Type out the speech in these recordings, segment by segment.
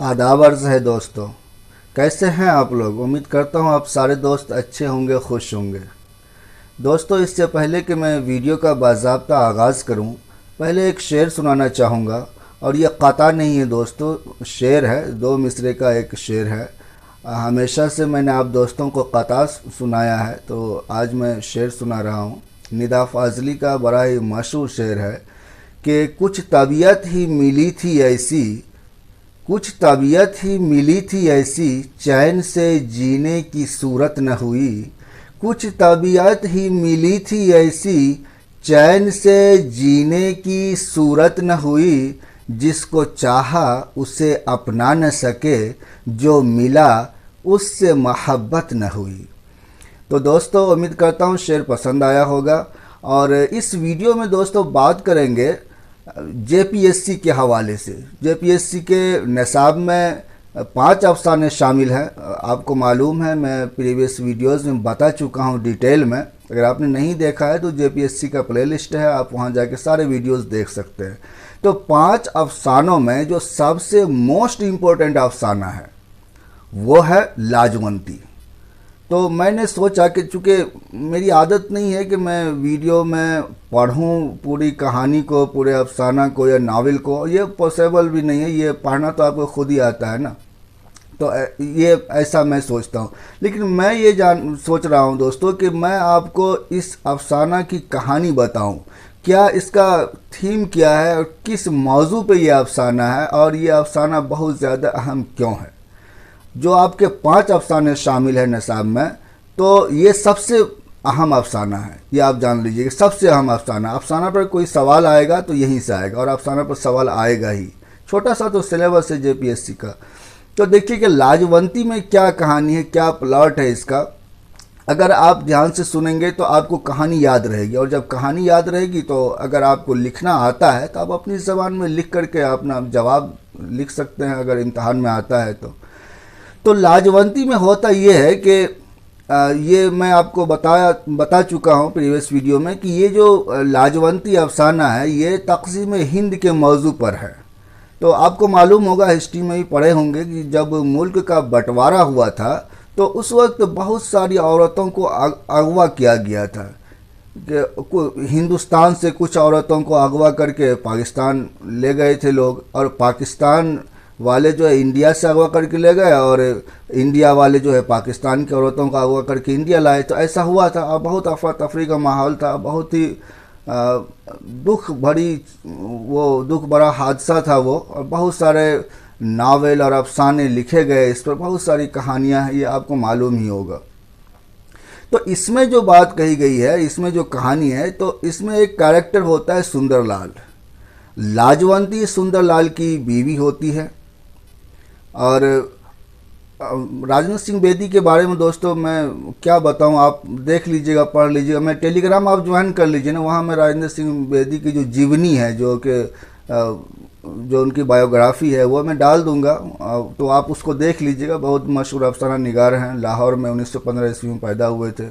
आदाब अर्ज़ है दोस्तों। कैसे हैं आप लोग? उम्मीद करता हूँ आप सारे दोस्त अच्छे होंगे, खुश होंगे। दोस्तों, इससे पहले कि मैं वीडियो का बाज़ाब्ता आगाज़ करूँ, पहले एक शेर सुनाना चाहूँगा। और ये क़ता नहीं है दोस्तों, शेर है, दो मिसरे का एक शेर है। हमेशा से मैंने आप दोस्तों को क़ता सुनाया है, तो आज मैं शेर सुना रहा हूँ। निदा फ़ाज़ली का बड़ा ही मशहूर शेर है कि कुछ तबीयत ही मिली थी ऐसी, कुछ तबीयत ही मिली थी ऐसी, चैन से जीने की सूरत न हुई। कुछ तबीयत ही मिली थी ऐसी, चैन से जीने की सूरत न हुई। जिसको चाहा उसे अपना न सके, जो मिला उससे मोहब्बत न हुई। तो दोस्तों, उम्मीद करता हूँ शेर पसंद आया होगा। और इस वीडियो में दोस्तों बात करेंगे जेपीएससी के हवाले से। जेपीएससी के निसाब में 5 अफसाने शामिल हैं। आपको मालूम है, मैं प्रीवियस वीडियोस में बता चुका हूं डिटेल में। अगर आपने नहीं देखा है तो जेपीएससी का प्लेलिस्ट है, आप वहां जाके सारे वीडियोस देख सकते हैं। तो 5 अफसानों में जो सबसे मोस्ट इम्पोर्टेंट अफसाना है वो है लाजवंती। तो मैंने सोचा कि चूँकि मेरी आदत नहीं है कि मैं वीडियो में पढ़ूं पूरी कहानी को, पूरे अफसाना को या नावल को, ये पॉसिबल भी नहीं है। ये पढ़ना तो आपको खुद ही आता है ना। तो ये ऐसा मैं सोचता हूँ। लेकिन मैं ये सोच रहा हूँ दोस्तों कि मैं आपको इस अफसाना की कहानी बताऊँ, क्या इसका थीम क्या है और किस मौजू पे ये अफसाना है, और ये अफसाना बहुत ज़्यादा अहम क्यों है। जो आपके 5 अफसाने शामिल हैं निसाब में, तो ये सबसे अहम अफसाना है। ये आप जान लीजिए कि सबसे अहम अफसाना। अफसाना पर कोई सवाल आएगा तो यहीं से आएगा, और अफसाना पर सवाल आएगा ही। छोटा सा तो सिलेबस है जेपीएससी का। तो देखिए कि लाजवंती में क्या कहानी है, क्या प्लॉट है इसका। अगर आप ध्यान से सुनेंगे तो आपको कहानी याद रहेगी, और जब कहानी याद रहेगी तो अगर आपको लिखना आता है तो आप अपनी ज़बान में लिख करके अपना जवाब लिख सकते हैं, अगर इम्तहान में आता है तो लाजवंती में होता ये है कि ये मैं आपको बता चुका हूँ प्रीवियस वीडियो में कि ये जो लाजवंती अफसाना है ये तक़सीम हिंद के मौजू पर है। तो आपको मालूम होगा, हिस्ट्री में भी पढ़े होंगे कि जब मुल्क का बंटवारा हुआ था तो उस वक्त बहुत सारी औरतों को अगवा किया गया था। कि हिंदुस्तान से कुछ औरतों को अगवा करके पाकिस्तान ले गए थे लोग, और पाकिस्तान वाले जो है इंडिया से अगवा करके ले गए, और इंडिया वाले जो है पाकिस्तान की औरतों को अगवा करके इंडिया लाए। तो ऐसा हुआ था, और बहुत अफरा तफरी का माहौल था, बहुत ही दुख भरा हादसा था वो। और बहुत सारे नावल और अफसाने लिखे गए इस पर, बहुत सारी कहानियाँ हैं, ये आपको मालूम ही होगा। तो इसमें जो बात कही गई है, इसमें जो कहानी है, तो इसमें एक कैरेक्टर होता है सुंदरलाल। लाजवंती सुंदरलाल की बीवी होती है। और राजेंद्र सिंह बेदी के बारे में दोस्तों मैं क्या बताऊं, आप देख लीजिएगा, पढ़ लीजिएगा। मैं टेलीग्राम आप ज्वाइन कर लीजिए ना, वहाँ मैं राजेंद्र सिंह बेदी की जो जीवनी है, जो उनकी बायोग्राफी है, वो मैं डाल दूंगा। तो आप उसको देख लीजिएगा। बहुत मशहूर अफसाना निगार हैं, लाहौर में 1915 ईस्वी में पैदा हुए थे।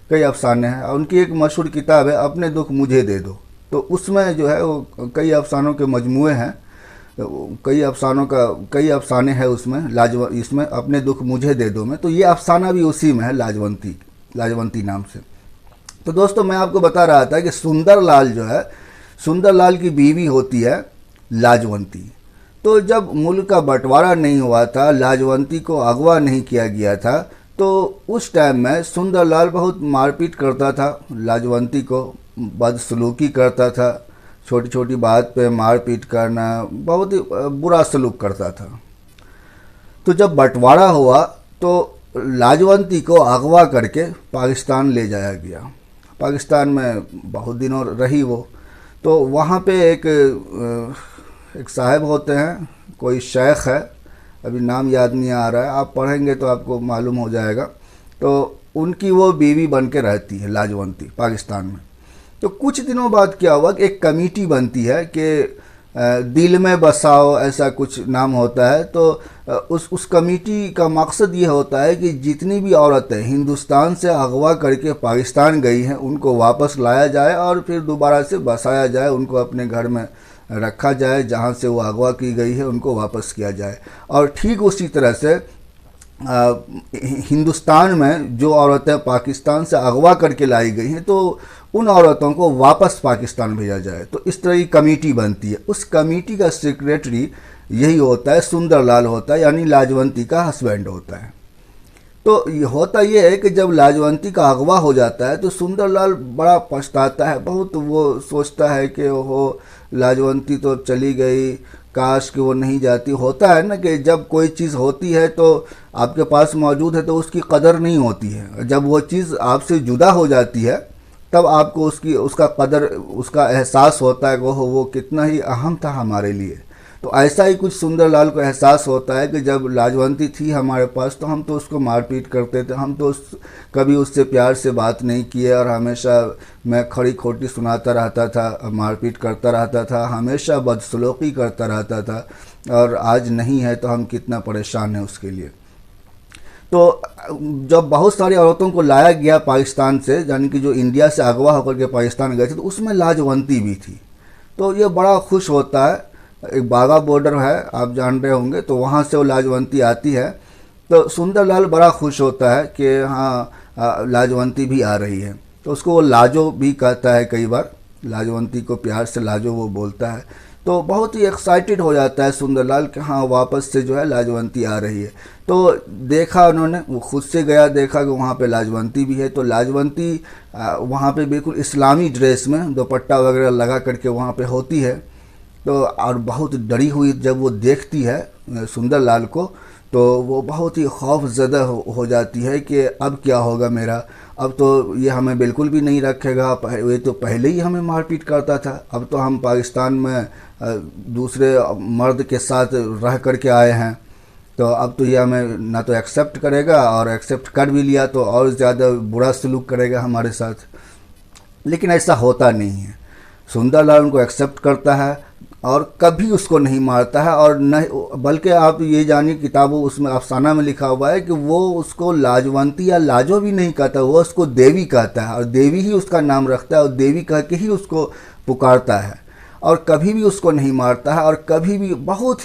कई अफसाने हैं। उनकी एक मशहूर किताब है अपने दुख मुझे दे दो। तो उसमें जो है वो कई अफसानों के मजमूए हैं, कई अफसाने हैं उसमें। इसमें अपने दुख मुझे दे दो में, तो ये अफसाना भी उसी में है, लाजवंती नाम से। तो दोस्तों, मैं आपको बता रहा था कि सुंदरलाल जो है, सुंदरलाल की बीवी होती है लाजवंती। तो जब मुल्क का बंटवारा नहीं हुआ था, लाजवंती को अगवा नहीं किया गया था, तो उस टाइम में सुंदरलाल बहुत मारपीट करता था, लाजवंती को बदसलूकी करता था। छोटी छोटी बात पे मारपीट करना, बहुत ही बुरा सलूक करता था। तो जब बंटवारा हुआ तो लाजवंती को अगवा करके पाकिस्तान ले जाया गया। पाकिस्तान में बहुत दिनों रही वो। तो वहाँ पे एक साहब होते हैं, कोई शेख है, अभी नाम याद नहीं आ रहा है, आप पढ़ेंगे तो आपको मालूम हो जाएगा। तो उनकी वो बीवी बन के रहती है लाजवंती पाकिस्तान में। तो कुछ दिनों बाद क्या हुआ कि एक कमेटी बनती है कि दिल में बसाओ, ऐसा कुछ नाम होता है। तो उस कमेटी का मकसद ये होता है कि जितनी भी औरतें हिंदुस्तान से अगवा करके पाकिस्तान गई हैं उनको वापस लाया जाए और फिर दोबारा से बसाया जाए, उनको अपने घर में रखा जाए, जहाँ से वो अगवा की गई है उनको वापस किया जाए। और ठीक उसी तरह से हिंदुस्तान में जो औरतें पाकिस्तान से अगवा करके लाई गई हैं तो उन औरतों को वापस पाकिस्तान भेजा जाए। तो इस तरह की कमेटी बनती है। उस कमेटी का सेक्रेटरी यही होता है, सुंदरलाल होता है, यानी लाजवंती का हस्बैंड होता है। तो ये होता ये है कि जब लाजवंती का अगवा हो जाता है तो सुंदरलाल बड़ा पछताता है बहुत। वो सोचता है कि वो लाजवंती तो चली गई, काश कि वो नहीं जाती। होता है ना कि जब कोई चीज़ होती है तो आपके पास मौजूद है तो उसकी कदर नहीं होती है। जब वो चीज़ आपसे जुदा हो जाती है तब आपको उसका कदर, उसका एहसास होता है कि वो कितना ही अहम था हमारे लिए। तो ऐसा ही कुछ सुंदरलाल को एहसास होता है कि जब लाजवंती थी हमारे पास तो हम तो उसको मारपीट करते थे, हम तो कभी उससे प्यार से बात नहीं किए और हमेशा मैं खड़ी खोटी सुनाता रहता था, मारपीट करता रहता था, हमेशा बदसलूकी करता रहता था, और आज नहीं है तो हम कितना परेशान हैं उसके लिए। तो जब बहुत सारी औरतों को लाया गया पाकिस्तान से, यानी कि जो इंडिया से अगवा होकर के पाकिस्तान गए थे, तो उसमें लाजवंती भी थी। तो ये बड़ा खुश होता है। एक बागा बॉर्डर है, आप जान रहे होंगे, तो वहाँ से वो लाजवंती आती है। तो सुंदरलाल बड़ा खुश होता है कि हाँ लाजवंती भी आ रही है। तो उसको वो लाजो भी कहता है, कई बार लाजवंती को प्यार से लाजो वो बोलता है। तो बहुत ही एक्साइटेड हो जाता है सुंदरलाल कि हाँ वापस से जो है लाजवंती आ रही है। तो देखा उन्होंने, वो खुद से गया, देखा कि वहाँ पे लाजवंती भी है। तो लाजवंती वहाँ पे बिल्कुल इस्लामी ड्रेस में दुपट्टा वगैरह लगा करके वहाँ पे होती है। तो और बहुत डरी हुई जब वो देखती है सुंदरलाल को, तो वो बहुत ही खौफजदा हो जाती है कि अब क्या होगा मेरा, अब तो ये हमें बिल्कुल भी नहीं रखेगा, ये तो पहले ही हमें मारपीट करता था, अब तो हम पाकिस्तान में दूसरे मर्द के साथ रह करके आए हैं, तो अब तो ये हमें ना तो एक्सेप्ट करेगा, और एक्सेप्ट कर भी लिया तो और ज़्यादा बुरा सलूक करेगा हमारे साथ। लेकिन ऐसा होता नहीं है। सुंदरलाल उनको एक्सेप्ट करता है और कभी उसको नहीं मारता है, और न बल्कि आप ये जानिए किताबों उसमें अफसाना में लिखा हुआ है कि वो उसको लाजवंती या लाजो भी नहीं कहता, वो उसको देवी कहता है, और देवी ही उसका नाम रखता है, और देवी कह के ही उसको पुकारता है, और कभी भी उसको नहीं मारता है, और कभी भी बहुत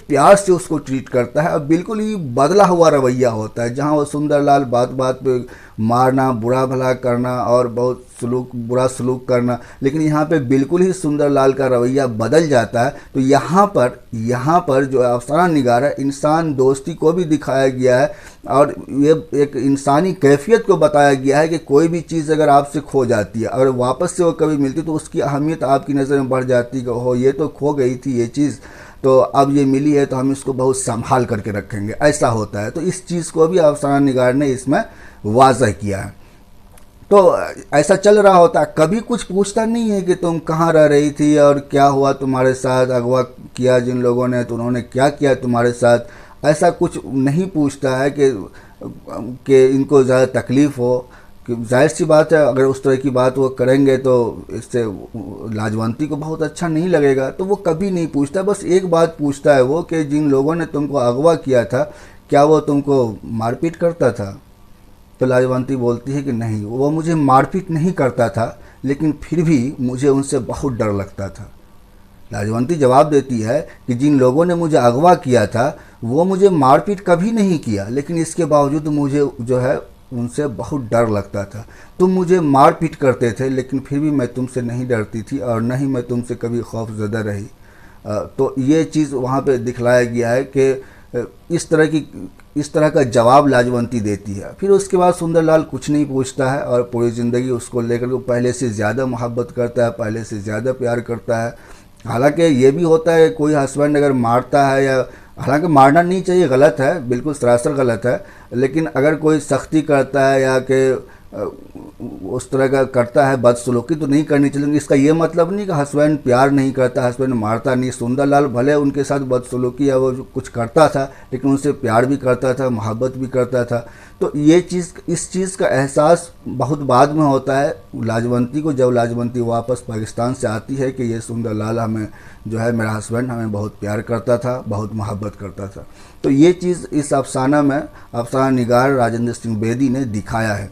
प्यार से उसको ट्रीट करता है। और बिल्कुल ही बदला हुआ रवैया होता है, जहाँ वो सुंदरलाल बात बात पे मारना, बुरा भला करना और बहुत बुरा सलूक करना, लेकिन यहाँ पे बिल्कुल ही सुंदरलाल का रवैया बदल जाता है। तो यहाँ पर जो अफसाना निगार है, इंसान दोस्ती को भी दिखाया गया है, और ये एक इंसानी कैफियत को बताया गया है कि कोई भी चीज़ अगर आपसे खो जाती है, अगर वापस से वो कभी मिलती तो उसकी अहमियत आपकी नज़र में बढ़ जाती है कि हो ये तो खो गई थी ये चीज़, तो अब ये मिली है तो हम इसको बहुत संभाल करके रखेंगे, ऐसा होता है। तो इस चीज़ को भी अफसाना निगार ने इसमें वाज़ह किया है। तो ऐसा चल रहा होता है, कभी कुछ पूछता नहीं है कि तुम कहाँ रह रही थी और क्या हुआ तुम्हारे साथ, अगवा किया जिन लोगों ने तो उन्होंने क्या किया तुम्हारे साथ, ऐसा कुछ नहीं पूछता है कि इनको ज़्यादा तकलीफ़ हो। कि जाहिर सी बात है अगर उस तरह की बात वो करेंगे तो इससे लाजवंती को बहुत अच्छा नहीं लगेगा, तो वो कभी नहीं पूछता। बस एक बात पूछता है वो कि जिन लोगों ने तुमको अगवा किया था क्या वो तुमको मारपीट करता था? तो लाजवंती बोलती है कि नहीं, वो मुझे मारपीट नहीं करता था, लेकिन फिर भी मुझे उनसे बहुत डर लगता था। लाजवंती जवाब देती है कि जिन लोगों ने मुझे अगवा किया था वो मुझे मारपीट कभी नहीं किया, लेकिन इसके बावजूद मुझे जो है उनसे बहुत डर लगता था। तुम मुझे मारपीट करते थे लेकिन फिर भी मैं तुमसे नहीं डरती थी, और न ही मैं तुमसे कभी खौफजदा रही। तो ये चीज़ वहाँ पे दिखलाया गया है कि इस तरह का जवाब लाजवंती देती है। फिर उसके बाद सुंदरलाल कुछ नहीं पूछता है और पूरी ज़िंदगी उसको लेकर वो पहले से ज़्यादा मोहब्बत करता है, पहले से ज़्यादा प्यार करता है। हालांकि ये भी होता है कोई हस्बैंड अगर मारता है, या हालांकि मारना नहीं चाहिए, गलत है, बिल्कुल सरासर गलत है, लेकिन अगर कोई सख्ती करता है या कि उस तरह का करता है बदसलूकी तो नहीं करनी चाहिए। इसका ये मतलब नहीं कि हस्बैंड प्यार नहीं करता, हस्बैंड मारता नहीं। सुंदरलाल भले उनके साथ बदसलूकी या वो कुछ करता था, लेकिन उनसे प्यार भी करता था, मोहब्बत भी करता था। तो ये चीज़, इस चीज़ का एहसास बहुत बाद में होता है लाजवंती को, जब लाजवंती वापस पाकिस्तान से आती है कि ये सुंदरलाल हमें जो है, मेरा हस्बैंड हमें बहुत प्यार करता था, बहुत मोहब्बत करता था। तो ये चीज़ इस अफसाना में अफसाना निगार राजेंद्र सिंह बेदी ने दिखाया है।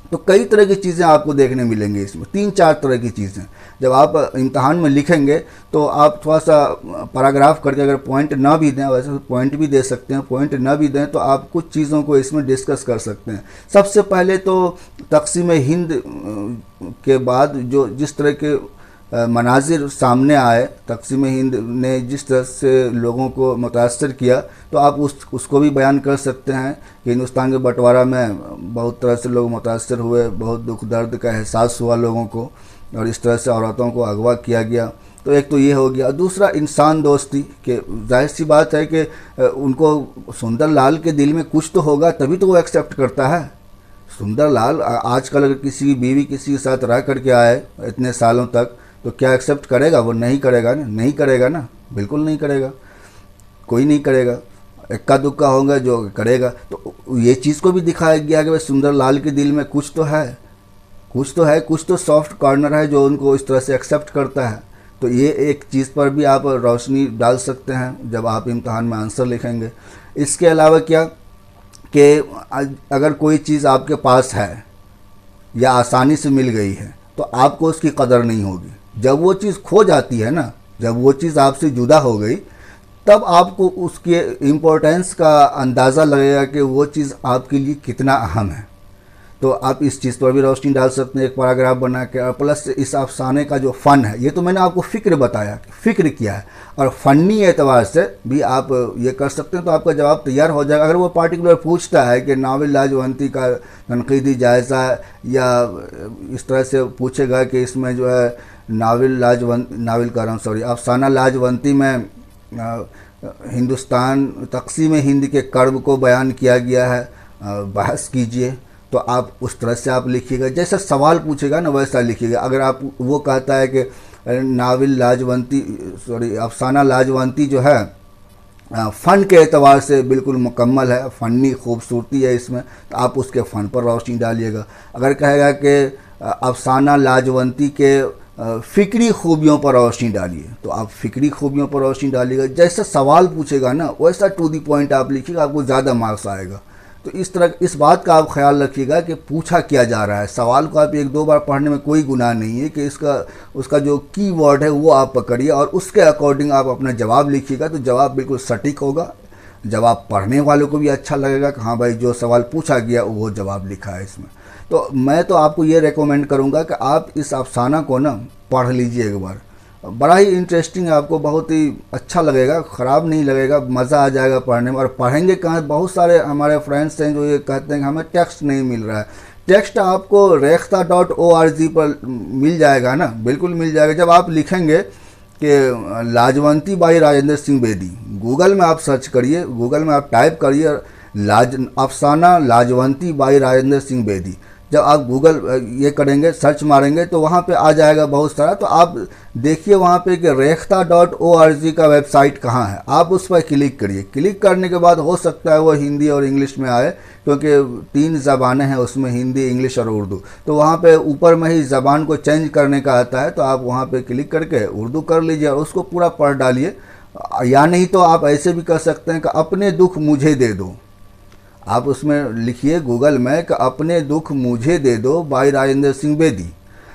तो कई तरह की चीज़ें आपको देखने मिलेंगी इसमें, 3-4 तरह की चीज़ें। जब आप इम्तहान में लिखेंगे तो आप थोड़ा सा पैराग्राफ करके अगर पॉइंट ना भी दें, वैसे पॉइंट भी दे सकते हैं, पॉइंट ना भी दें तो आप कुछ चीज़ों को इसमें डिस्कस कर सकते हैं। सबसे पहले तो तक़सीम हिंद के बाद जो जिस तरह के मनाजिर सामने आए, तक़सीम हिंद ने जिस तरह से लोगों को मुतासर किया, तो आप उसको भी बयान कर सकते हैं कि हिंदुस्तान के बंटवारा में बहुत तरह से लोग मुतासर हुए, बहुत दुख दर्द का एहसास हुआ लोगों को, और इस तरह से औरतों को अगवा किया गया। तो एक तो ये हो गया। दूसरा इंसान दोस्ती, के जाहिर सी बात है कि उनको सुंदरलाल के दिल में कुछ तो होगा तभी तो वो एक्सेप्ट करता है। सुंदरलाल आजकल अगर किसी की बीवी किसी के साथ रह करके आए इतने सालों तक, तो क्या एक्सेप्ट करेगा? वो नहीं करेगा ना, नहीं करेगा ना, बिल्कुल नहीं करेगा, कोई नहीं करेगा। इक्का दुक्का होगा जो करेगा। तो ये चीज़ को भी दिखाया गया कि भाई सुंदरलाल के दिल में कुछ तो है, कुछ तो है, कुछ तो सॉफ्ट कॉर्नर है जो उनको इस तरह से एक्सेप्ट करता है। तो ये एक चीज़ पर भी आप रोशनी डाल सकते हैं जब आप इम्तहान में आंसर लिखेंगे। इसके अलावा क्या कि अगर कोई चीज़ आपके पास है या आसानी से मिल गई है तो आपको उसकी कदर नहीं होगी। जब वो चीज़ खो जाती है ना, जब वो चीज़ आपसे जुदा हो गई, तब आपको उसके इम्पोर्टेंस का अंदाज़ा लगेगा कि वो चीज़ आपके लिए कितना अहम है। तो आप इस चीज़ पर भी रोशनी डाल सकते हैं एक पैराग्राफ बना के। और प्लस इस अफसाने का जो फ़न है, ये तो मैंने आपको फ़िक्र बताया, फ़िक्र किया है, और फ़नी एतबार से भी आप ये कर सकते हैं तो आपका जवाब तैयार हो जाएगा। अगर वो पार्टिकुलर पूछता है कि नाविल लाजवंती का तनकीदी जायज़ा, या इस तरह से पूछेगा कि इसमें जो है अफसाना लाजवंती में हिंदुस्तान तक़सीम हिंद के कर्ब को बयान किया गया है, बहस कीजिए, तो आप उस तरह से आप लिखिएगा। जैसा सवाल पूछेगा ना वैसा लिखिएगा। अगर आप वो कहता है कि अफसाना लाजवंती जो है फ़न के एतबार से बिल्कुल मुकम्मल है, फ़नी खूबसूरती है इसमें, तो आप उसके फ़न पर रोशनी डालिएगा। अगर कहेगा कि अफसाना लाजवंती के फ़िक्री खूबियों पर रोशनी डालिए, तो आप फ़िक्री खूबियों पर रोशनी डालिएगा। जैसा सवाल पूछेगा ना वैसा टू दी पॉइंट आप लिखिएगा, आपको ज़्यादा मार्क्स आएगा। तो इस तरह इस बात का आप ख्याल रखिएगा कि पूछा क्या जा रहा है। सवाल को आप 1-2 बार पढ़ने में कोई गुनाह नहीं है कि उसका जो कीवर्ड है वो आप पकड़िए और उसके अकॉर्डिंग आप अपना जवाब लिखिएगा, तो जवाब बिल्कुल सटीक होगा। जवाब पढ़ने वालों को भी अच्छा लगेगा कि हाँ भाई जो सवाल पूछा गया वो जवाब लिखा है इसमें। तो मैं तो आपको ये रेकमेंड करूँगा कि आप इस अफसाना को ना पढ़ लीजिए एक बार। बड़ा ही इंटरेस्टिंग है, आपको बहुत ही अच्छा लगेगा, ख़राब नहीं लगेगा, मज़ा आ जाएगा पढ़ने में। और पढ़ेंगे कहाँ, बहुत सारे हमारे फ्रेंड्स हैं जो ये कहते हैं कि हमें टेक्स्ट नहीं मिल रहा है। टेक्स्ट आपको rekhta.org पर मिल जाएगा ना, बिल्कुल मिल जाएगा। जब आप लिखेंगे कि लाजवंती बाई राजेंद्र सिंह बेदी, गूगल में आप सर्च करिए, गूगल में आप टाइप करिए अफसाना लाजवंती बाई राजेंद्र सिंह बेदी। जब आप गूगल ये करेंगे, सर्च मारेंगे, तो वहाँ पे आ जाएगा बहुत सारा। तो आप देखिए वहाँ पे कि rekhta.org का वेबसाइट कहाँ है, आप उस पर क्लिक करिए। क्लिक करने के बाद हो सकता है वो हिंदी और इंग्लिश में आए, क्योंकि 3 ज़बानें हैं उसमें, हिंदी, इंग्लिश और उर्दू। तो वहाँ पे ऊपर में ही ज़बान को चेंज करने का आता है, तो आप वहाँ पे क्लिक करके उर्दू कर लीजिए और उसको पूरा पढ़ डालिए। या नहीं तो आप ऐसे भी कर सकते हैं कि अपने दुख मुझे दे दो। आप उसमें लिखिए गूगल में कि अपने दुख मुझे दे दो बाई राजेंद्र सिंह बेदी,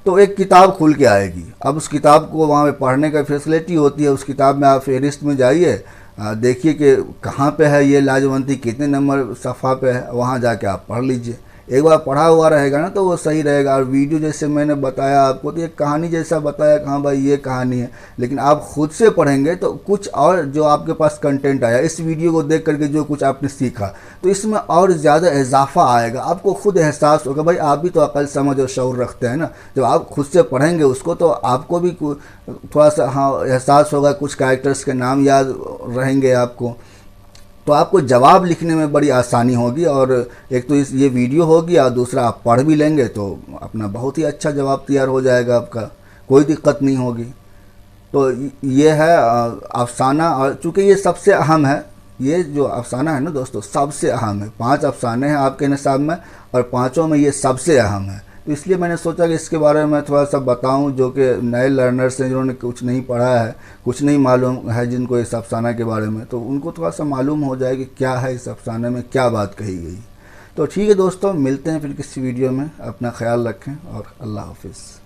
तो एक किताब खुल के आएगी। अब उस किताब को वहाँ पे पढ़ने का फैसिलिटी होती है। उस किताब में आप फहरिस्त में जाइए, देखिए कि कहाँ पे है ये लाजवंती, कितने नंबर सफ़ा पे है, वहाँ जाके आप पढ़ लीजिए। एक बार पढ़ा हुआ रहेगा ना तो वो सही रहेगा। और वीडियो जैसे मैंने बताया आपको, तो एक कहानी जैसा बताया कि हाँ भाई ये कहानी है, लेकिन आप खुद से पढ़ेंगे तो कुछ और जो आपके पास कंटेंट आया, इस वीडियो को देख करके जो कुछ आपने सीखा, तो इसमें और ज़्यादा इजाफा आएगा। आपको खुद एहसास होगा, भाई आप भी तो अकल समझ और शऊर रखते हैं ना। जब आप खुद से पढ़ेंगे उसको तो आपको भी थोड़ा सा हाँ एहसास होगा, कुछ कैरेक्टर्स के नाम याद रहेंगे आपको, तो आपको जवाब लिखने में बड़ी आसानी होगी। और एक तो ये वीडियो होगी और दूसरा आप पढ़ भी लेंगे तो अपना बहुत ही अच्छा जवाब तैयार हो जाएगा, आपका कोई दिक्कत नहीं होगी। तो ये है अफसाना। और चूँकि ये सबसे अहम है, ये जो अफसाना है ना दोस्तों सबसे अहम है। 5 अफसाने हैं आपके निसाब में और 5ओं में ये सबसे अहम है। तो इसलिए मैंने सोचा कि इसके बारे में थोड़ा सा बताऊं, जो कि नए लर्नर्स हैं जिन्होंने कुछ नहीं पढ़ा है, कुछ नहीं मालूम है जिनको इस अफसाना के बारे में, तो उनको थोड़ा सा मालूम हो जाए कि क्या है इस अफसाने में, क्या बात कही गई। तो ठीक है दोस्तों, मिलते हैं फिर किसी वीडियो में। अपना ख्याल रखें और अल्लाह हाफिज़।